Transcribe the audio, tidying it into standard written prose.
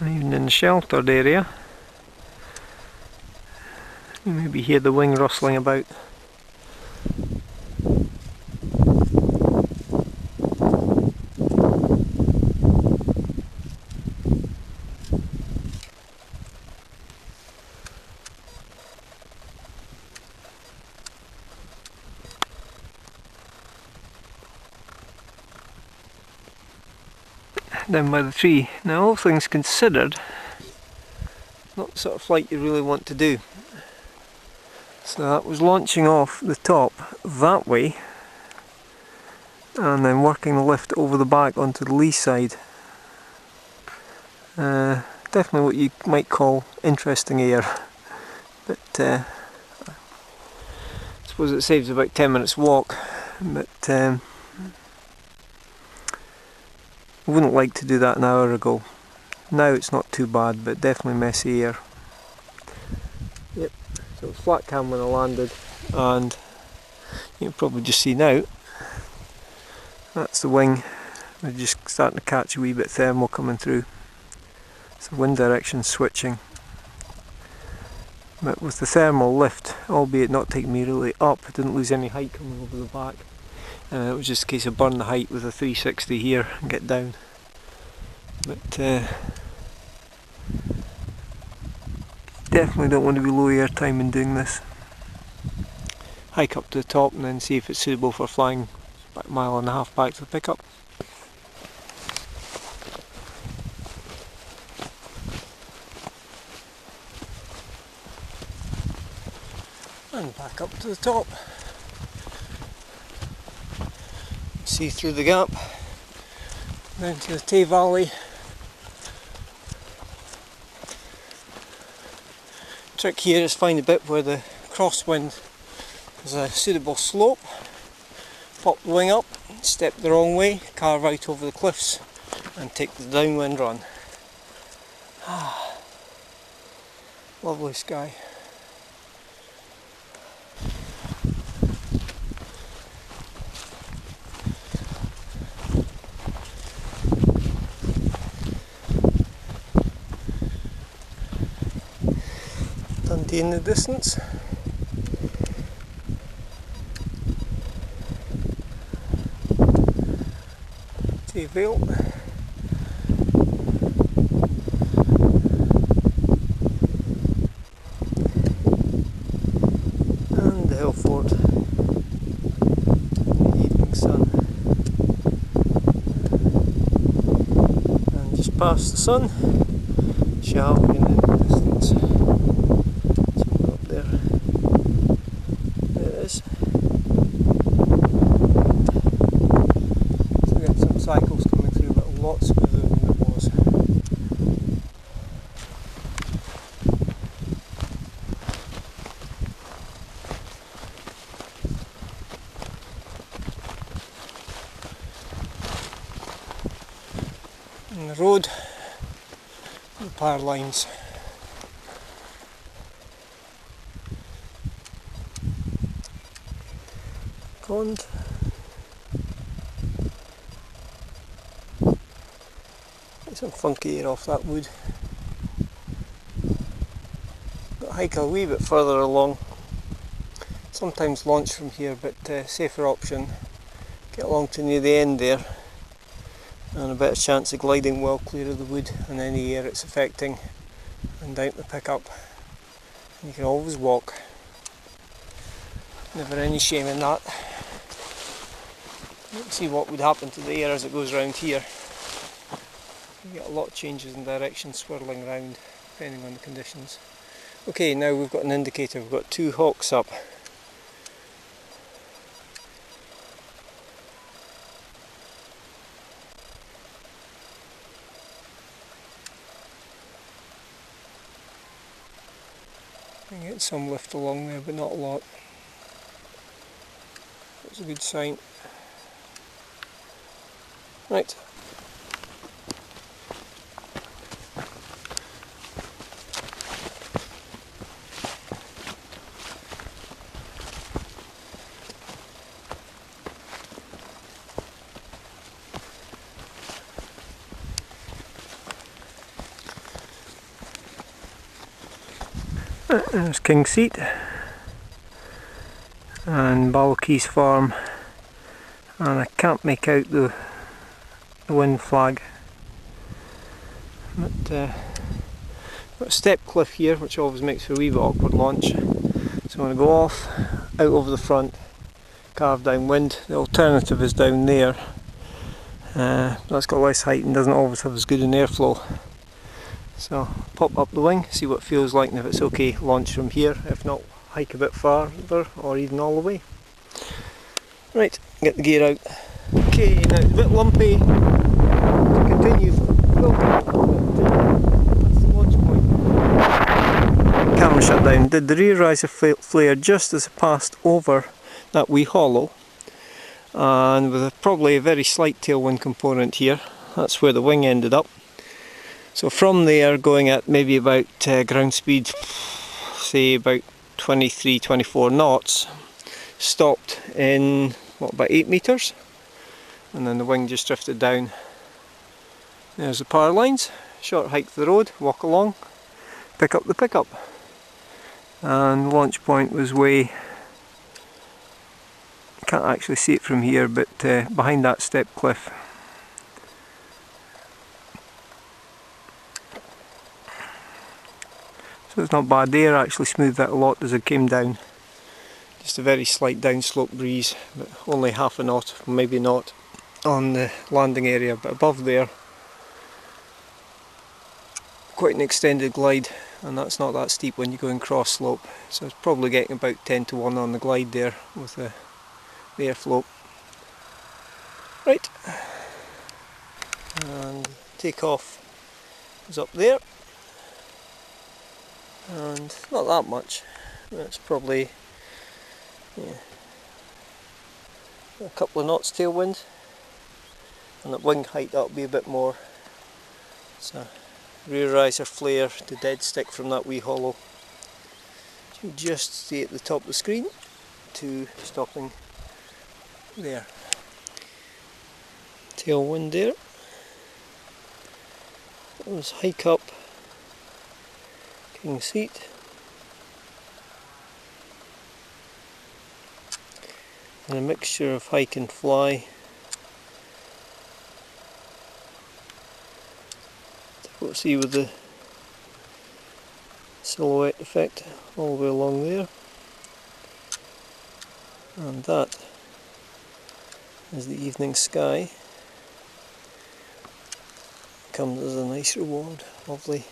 And even in the sheltered area, you maybe hear the wing rustling about. Down by the tree. Now, all things considered, not the sort of flight you really want to do. So that was launching off the top that way and then working the lift over the back onto the lee side. Definitely what you might call interesting air, but I suppose it saves about 10 minutes walk, but I wouldn't like to do that an hour ago. Now it's not too bad, but definitely messy air. Yep, so it was flat cam when I landed, and you can probably just see now, that's the wing. We're just starting to catch a wee bit thermal coming through. So wind direction switching. But with the thermal lift, albeit not taking me really up, I didn't lose any height coming over the back. It was just a case of burn the height with a 360 here and get down. But definitely don't want to be low air time in doing this. Hike up to the top and then see if it's suitable for flying about a mile and a half back to the pickup. And back up to the top. See through the gap down to the Tay Valley. Trick here is find a bit where the crosswind is a suitable slope. Pop the wing up, step the wrong way, carve out over the cliffs and take the downwind run. Lovely sky. Dundee in the distance. Tay Vale. And the Hill Fort. Evening sun. And just past the sun, Shalvey in the distance. Cycles coming through, but a lot smoother than it was. And the road, the power lines. Pond. Some funky air off that wood. Got to hike a wee bit further along. Sometimes launch from here, but safer option. Get along to near the end there, and a better chance of gliding well clear of the wood and any air it's affecting, and down to the pickup. And you can always walk. Never any shame in that. Let's see what would happen to the air as it goes around here. You get a lot of changes in direction, swirling around depending on the conditions. Okay, now we've got an indicator. We've got 2 hawks up. You can get some lift along there, but not a lot. That's a good sign. Right. There's King's Seat and Ballokeys Farm, and I can't make out the wind flag. But got a step cliff here, which always makes for a wee bit awkward launch. So I'm going to go off, out over the front, carve down wind. The alternative is down there. That's got less height and doesn't always have as good an airflow. So pop up the wing, see what it feels like, and if it's okay, launch from here. If not, hike a bit farther or even all the way. Right, get the gear out. Okay, now it's a bit lumpy to continue filming, that's the launch point. Camera shut down. Did the rear riser flare just as it passed over that wee hollow, and with probably a very slight tailwind component here. That's where the wing ended up. So from there, going at maybe about ground speed, say about 23-24 knots, stopped in what, about 8 metres, and then the wing just drifted down. There's the power lines, short hike to the road, walk along, pick up the pickup, and launch point was way, can't actually see it from here, but behind that step cliff. So it's not bad. The air actually smoothed out a lot as it came down. Just a very slight downslope breeze, but only half a knot, maybe not, on the landing area, but above there quite an extended glide, and that's not that steep when you go in cross slope. So it's probably getting about 10 to 1 on the glide there with the airflow. Right, and takeoff is up there, and not that much. It's probably a couple of knots tailwind, and at wing height that'll be a bit more. So rear riser flare to dead stick from that wee hollow. You can just see at the top of the screen to stopping there. Tailwind there. Let's hike up King's Seat. And a mixture of hike and fly. Difficult to see with the silhouette effect all the way along there. And that is the evening sky. Comes as a nice reward, lovely